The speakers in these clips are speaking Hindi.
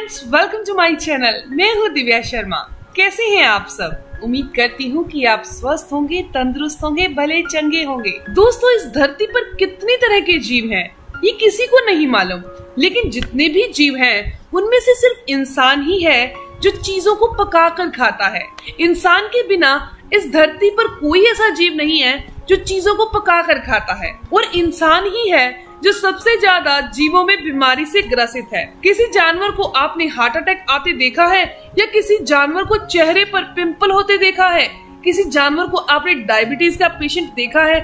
Friends, welcome to my channel. मैं हूँ दिव्या शर्मा। कैसे हैं आप सब? उम्मीद करती हूँ कि आप स्वस्थ होंगे, तंदुरुस्त होंगे, भले चंगे होंगे। दोस्तों, इस धरती पर कितनी तरह के जीव हैं ये किसी को नहीं मालूम, लेकिन जितने भी जीव हैं उनमें से सिर्फ इंसान ही है जो चीजों को पका कर खाता है। इंसान के बिना इस धरती पर कोई ऐसा जीव नहीं है जो चीजों को पका कर खाता है, और इंसान ही है जो सबसे ज्यादा जीवों में बीमारी से ग्रसित है। किसी जानवर को आपने हार्ट अटैक आते देखा है, या किसी जानवर को चेहरे पर पिंपल होते देखा है? किसी जानवर को आपने डायबिटीज का पेशेंट देखा है?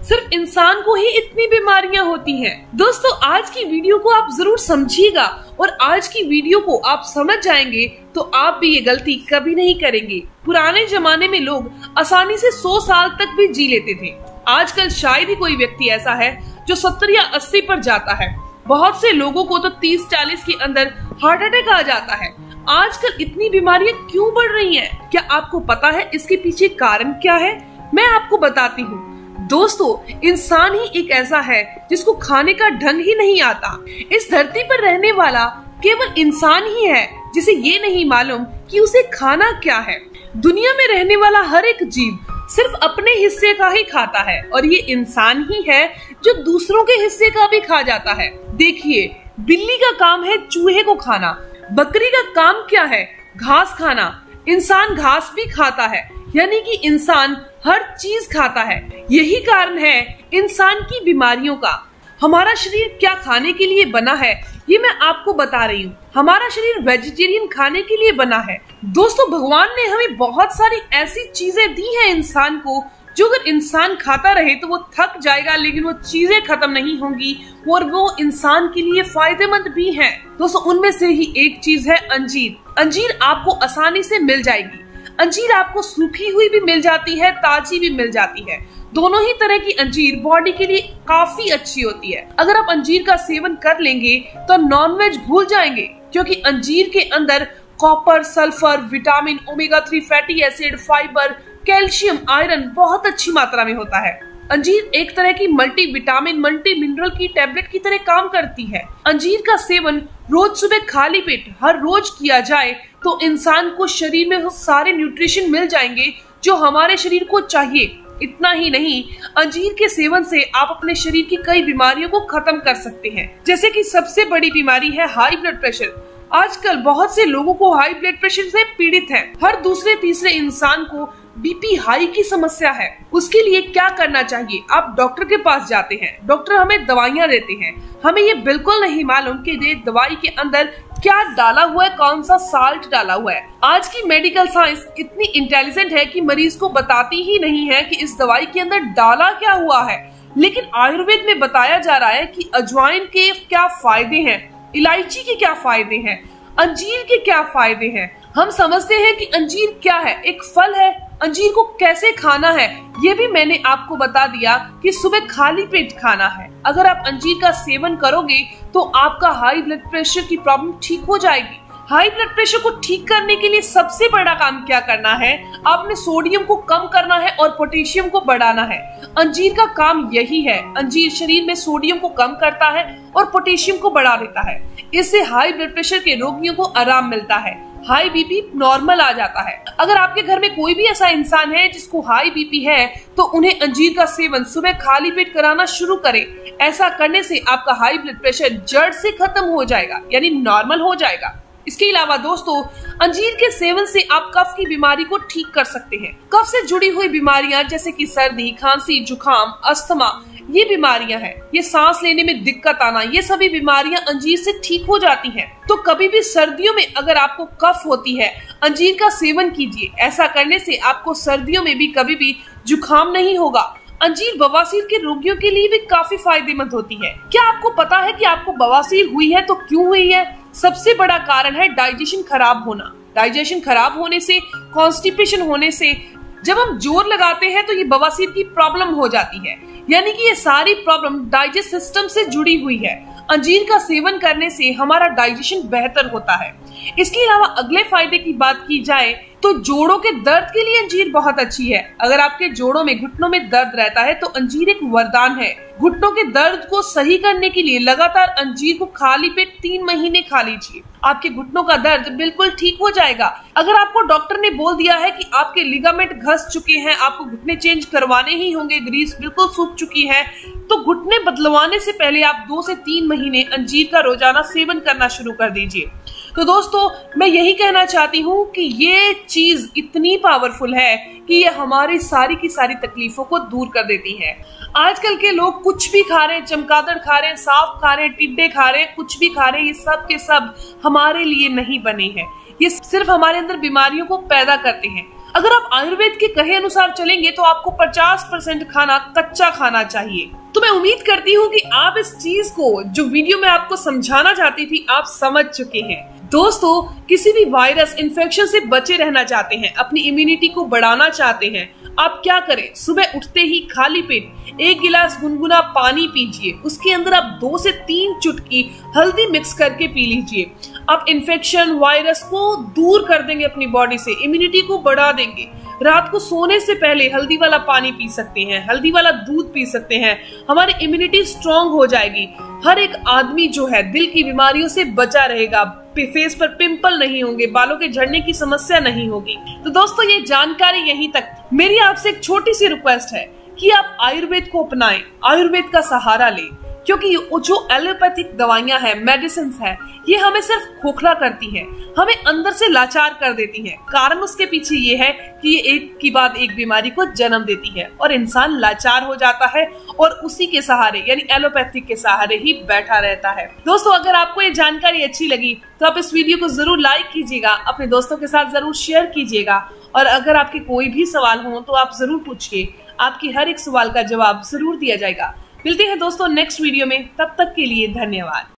सिर्फ इंसान को ही इतनी बीमारियां होती हैं। दोस्तों, आज की वीडियो को आप जरूर समझिएगा, और आज की वीडियो को आप समझ जाएंगे तो आप भी ये गलती कभी नहीं करेंगे। पुराने जमाने में लोग आसानी से 100 साल तक भी जी लेते थे। आजकल शायद ही कोई व्यक्ति ऐसा है जो 70 या 80 पर जाता है। बहुत से लोगों को तो 30-40 के अंदर हार्ट अटैक आ जाता है। आजकल इतनी बीमारियां क्यों बढ़ रही हैं? क्या आपको पता है इसके पीछे कारण क्या है? मैं आपको बताती हूँ। दोस्तों, इंसान ही एक ऐसा है जिसको खाने का ढंग ही नहीं आता। इस धरती पर रहने वाला केवल इंसान ही है जिसे ये नहीं मालूम कि उसे खाना क्या है। दुनिया में रहने वाला हर एक जीव सिर्फ अपने हिस्से का ही खाता है, और ये इंसान ही है जो दूसरों के हिस्से का भी खा जाता है। देखिए, बिल्ली का काम है चूहे को खाना, बकरी का काम क्या है? घास खाना। इंसान घास भी खाता है, यानी कि इंसान हर चीज खाता है। यही कारण है इंसान की बीमारियों का। हमारा शरीर क्या खाने के लिए बना है ये मैं आपको बता रही हूँ। हमारा शरीर वेजिटेरियन खाने के लिए बना है। दोस्तों, भगवान ने हमें बहुत सारी ऐसी चीजें दी हैं इंसान को, जो अगर इंसान खाता रहे तो वो थक जाएगा, लेकिन वो चीजें खत्म नहीं होंगी और वो इंसान के लिए फायदेमंद भी हैं। दोस्तों, उनमें से ही एक चीज है अंजीर। अंजीर आपको आसानी से मिल जाएगी। अंजीर आपको सूखी हुई भी मिल जाती है, ताजी भी मिल जाती है। दोनों ही तरह की अंजीर बॉडी के लिए काफी अच्छी होती है। अगर आप अंजीर का सेवन कर लेंगे तो नॉनवेज भूल जाएंगे, क्योंकि अंजीर के अंदर copper, sulphur, vitamin, omega 3 fatty acid, fibre, calcium, iron बहुत अच्छी मात्रा में होता है। अंजीर एक तरह की मल्टी विटामिन, मल्टी मिनरल की टैबलेट की तरह काम करती है। अंजीर का सेवन रोज सुबह खाली पेट हर रोज किया जाए तो इंसान को शरीर में वो सारे न्यूट्रिशन मिल जाएंगे जो हमारे शरीर को चाहिए। इतना ही नहीं, अंजीर के सेवन से आप अपने शरीर की कई बीमारियों को खत्म कर सकते हैं, जैसे कि सबसे बड़ी बीमारी है हाई ब्लड प्रेशर। आजकल बहुत से लोगों को हाई ब्लड प्रेशर से पीड़ित हैं। हर दूसरे तीसरे इंसान को बीपी हाई की समस्या है। उसके लिए क्या करना चाहिए? आप डॉक्टर के पास जाते हैं, डॉक्टर हमें दवाइयाँ देते हैं। हमें ये बिल्कुल नहीं मालूम कि ये दवाई के अंदर क्या डाला हुआ है, कौन सा साल्ट डाला हुआ है। आज की मेडिकल साइंस इतनी इंटेलिजेंट है कि मरीज को बताती ही नहीं है कि इस दवाई के अंदर डाला क्या हुआ है। लेकिन आयुर्वेद में बताया जा रहा है कि अजवाइन के क्या फायदे हैं, इलायची के क्या फायदे हैं, अंजीर के क्या फायदे हैं। हम समझते हैं कि अंजीर क्या है, एक फल है। अंजीर को कैसे खाना है ये भी मैंने आपको बता दिया कि सुबह खाली पेट खाना है। अगर आप अंजीर का सेवन करोगे तो आपका हाई ब्लड प्रेशर की प्रॉब्लम ठीक हो जाएगी। हाई ब्लड प्रेशर को ठीक करने के लिए सबसे बड़ा काम क्या करना है? आपने सोडियम को कम करना है और पोटेशियम को बढ़ाना है। अंजीर का काम यही है। अंजीर शरीर में सोडियम को कम करता है और पोटेशियम को बढ़ा देता है। इससे हाई ब्लड प्रेशर के रोगियों को आराम मिलता है, हाई बीपी नॉर्मल आ जाता है। अगर आपके घर में कोई भी ऐसा इंसान है जिसको हाई बीपी है तो उन्हें अंजीर का सेवन सुबह खाली पेट कराना शुरू करें। ऐसा करने से आपका हाई ब्लड प्रेशर जड़ से खत्म हो जाएगा, यानी नॉर्मल हो जाएगा। इसके अलावा दोस्तों, अंजीर के सेवन से आप कफ की बीमारी को ठीक कर सकते हैं। कफ से जुड़ी हुई बीमारियां जैसे कि सर्दी, खांसी, जुकाम, अस्थमा, ये बीमारियां हैं। ये सांस लेने में दिक्कत आना, ये सभी बीमारियां अंजीर से ठीक हो जाती हैं। तो कभी भी सर्दियों में अगर आपको कफ होती है, अंजीर का सेवन कीजिए। ऐसा करने से आपको सर्दियों में भी कभी भी जुकाम नहीं होगा। अंजीर बवासीर के रोगियों के लिए भी काफी फायदेमंद होती है। क्या आपको पता है कि आपको बवासीर हुई है तो क्यों हुई है? सबसे बड़ा कारण है डाइजेशन खराब होना। डाइजेशन खराब होने से, कॉन्स्टिपेशन होने से जब हम जोर लगाते हैं तो ये बवासीर की प्रॉब्लम हो जाती है। यानी कि ये सारी प्रॉब्लम डाइजेस्ट सिस्टम से जुड़ी हुई है। अंजीर का सेवन करने से हमारा डाइजेशन बेहतर होता है। इसके अलावा अगले फायदे की बात की जाए तो जोड़ों के दर्द के लिए अंजीर बहुत अच्छी है। अगर आपके जोड़ों में, घुटनों में दर्द रहता है तो अंजीर एक वरदान है। घुटनों के दर्द को सही करने के लिए लगातार अंजीर को खाली पेट 3 महीने खा लीजिए। आपके घुटनों का दर्द बिल्कुल ठीक हो जाएगा। अगर आपको डॉक्टर ने बोल दिया है कि आपके लिगामेंट घस चुके हैं, आपको घुटने चेंज करवाने ही होंगे, ग्रीस बिल्कुल सूख चुकी है, तो घुटने बदलवाने से पहले आप 2 से 3 महीने अंजीर का रोजाना सेवन करना शुरू कर दीजिए। तो दोस्तों, मैं यही कहना चाहती हूँ कि ये चीज इतनी पावरफुल है कि ये हमारी सारी की सारी तकलीफों को दूर कर देती है। आजकल के लोग कुछ भी खा रहे हैं, चमगादड़ खा रहे हैं, सांप खा रहे हैं, टिड्डे खा रहे हैं, कुछ भी खा रहे हैं, ये सब के सब हमारे लिए नहीं बने हैं। ये सिर्फ हमारे अंदर बीमारियों को पैदा करते हैं। अगर आप आयुर्वेद के कहे अनुसार चलेंगे तो आपको 50% खाना कच्चा खाना चाहिए। तो मैं उम्मीद करती हूँ कि आप इस चीज को, जो वीडियो में आपको समझाना चाहती थी, आप समझ चुके हैं। दोस्तों, किसी भी वायरस इन्फेक्शन से बचे रहना चाहते हैं, अपनी इम्यूनिटी को बढ़ाना चाहते हैं, आप क्या करें? सुबह उठते ही खाली पेट 1 गिलास गुनगुना पानी पीजिए। उसके अंदर आप 2 से 3 चुटकी हल्दी मिक्स करके पी लीजिए। आप इन्फेक्शन, वायरस को दूर कर देंगे अपनी बॉडी से, इम्यूनिटी को बढ़ा देंगे। रात को सोने से पहले हल्दी वाला पानी पी सकते हैं, हल्दी वाला दूध पी सकते हैं, हमारी इम्यूनिटी स्ट्रांग हो जाएगी। हर एक आदमी जो है दिल की बीमारियों से बचा रहेगा, फेस पर पिंपल नहीं होंगे, बालों के झड़ने की समस्या नहीं होगी। तो दोस्तों, ये जानकारी यहीं तक। मेरी आपसे एक छोटी सी रिक्वेस्ट है कि आप आयुर्वेद को अपनाएं, आयुर्वेद का सहारा लें, क्योंकि जो एलोपैथिक दवाइयां हैं, मेडिसिन है, ये हमें सिर्फ खोखला करती है, हमें अंदर से लाचार कर देती है। कारण उसके पीछे ये है कि ये एक की बाद एक बीमारी को जन्म देती है और इंसान लाचार हो जाता है और उसी के सहारे, यानी एलोपैथिक के सहारे ही बैठा रहता है। दोस्तों, अगर आपको ये जानकारी अच्छी लगी तो आप इस वीडियो को जरूर लाइक कीजिएगा, अपने दोस्तों के साथ जरूर शेयर कीजिएगा, और अगर आपके कोई भी सवाल हो तो आप जरूर पूछिए। आपकी हर एक सवाल का जवाब जरूर दिया जाएगा। मिलते हैं दोस्तों नेक्स्ट वीडियो में, तब तक के लिए धन्यवाद।